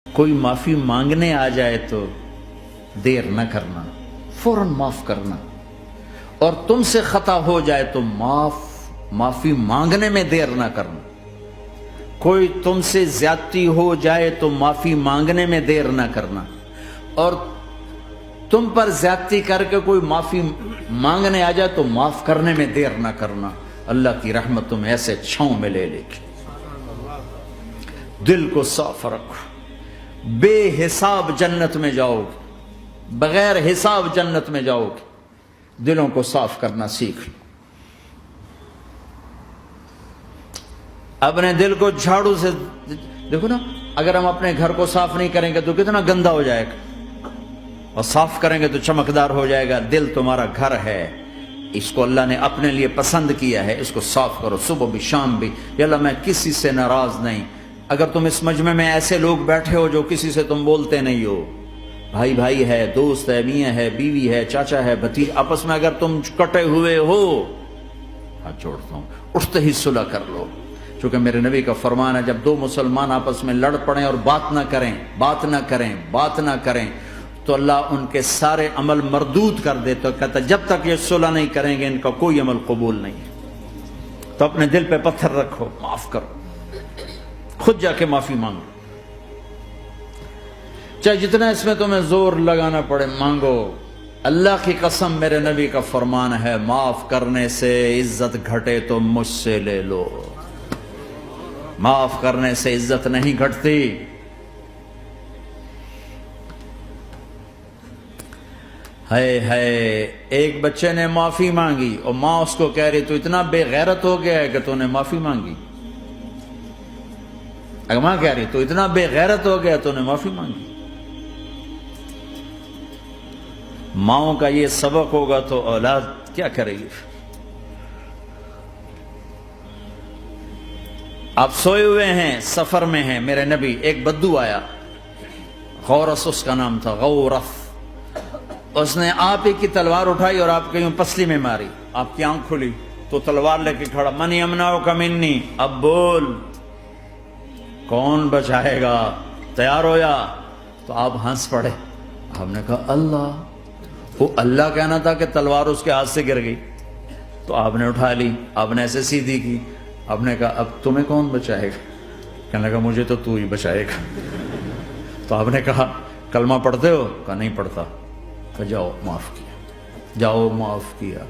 کوئی معافی مانگنے آ جائے تو دیر نہ کرنا، فوراً معاف کرنا، اور تم سے خطا ہو جائے تو معافی مانگنے میں دیر نہ کرنا۔ کوئی تم سے زیادتی ہو جائے تو معافی مانگنے میں دیر نہ کرنا، اور تم پر زیادتی کر کے کوئی معافی مانگنے آ جائے تو معاف کرنے میں دیر نہ کرنا۔ اللہ کی رحمت تم ایسے چھاؤں میں لے لے گی۔ دل کو صاف رکھو، بے حساب جنت میں جاؤ گے، بغیر حساب جنت میں جاؤ گے۔ دلوں کو صاف کرنا سیکھ لو۔ اپنے دل کو جھاڑو سے دیکھو نا، اگر ہم اپنے گھر کو صاف نہیں کریں گے تو کتنا گندا ہو جائے گا، اور صاف کریں گے تو چمکدار ہو جائے گا۔ دل تمہارا گھر ہے، اس کو اللہ نے اپنے لیے پسند کیا ہے، اس کو صاف کرو صبح بھی شام بھی۔ یا اللہ میں کسی سے ناراض نہیں۔ اگر تم اس مجمع میں ایسے لوگ بیٹھے ہو جو کسی سے تم بولتے نہیں ہو، بھائی بھائی ہے، دوست ہے، میاں ہے، بیوی ہے، چاچا ہے، بھتیج، آپس میں اگر تم کٹے ہوئے ہو، ہاتھ جوڑتا ہوں اٹھتے ہی صلح کر لو۔ چونکہ میرے نبی کا فرمان ہے، جب دو مسلمان آپس میں لڑ پڑیں اور بات نہ کریں تو اللہ ان کے سارے عمل مردود کر دے۔ تو کہتا جب تک یہ صلح نہیں کریں گے ان کا کوئی عمل قبول نہیں ہے۔ تو اپنے دل پہ پتھر رکھو، معاف کرو، خود جا کے معافی مانگو، چاہے جتنا اس میں تمہیں زور لگانا پڑے مانگو۔ اللہ کی قسم میرے نبی کا فرمان ہے، معاف کرنے سے عزت گھٹے تو مجھ سے لے لو۔ معاف کرنے سے عزت نہیں گھٹتی۔ ایک بچے نے معافی مانگی اور ماں اس کو کہہ رہی تو اتنا بے غیرت ہو گیا ہے کہ تو نے معافی مانگی۔ اگر ماں کہہ رہی تو اتنا بے غیرت ہو گیا تو نے معافی مانگی۔ ماؤں کا یہ سبق ہوگا تو اولاد کیا کرے گی؟ آپ سوئے ہوئے ہیں، سفر میں ہیں، میرے نبی، ایک بدو آیا، غورس اس کا نام تھا، غورس۔ اس نے آپ ہی کی تلوار اٹھائی اور آپ کے یوں پسلی میں ماری۔ آپ کی آنکھ کھلی تو تلوار لے کے کھڑا، من یمنعک منی، اب بول کون بچائے گا، تیار ہو یا؟ تو آپ ہنس پڑے۔ آپ نے کہا اللہ، وہ اللہ کہنا تھا کہ تلوار اس کے ہاتھ سے گر گئی۔ تو آپ نے اٹھا لی، آپ نے ایسے سیدھی کی۔ آپ نے کہا اب تمہیں کون بچائے گا؟ کہنے لگا مجھے تو ہی بچائے گا۔ تو آپ نے کہا کلمہ پڑھتے ہو؟ کہا نہیں پڑھتا۔ کہا جاؤ معاف کیا، جاؤ معاف کیا۔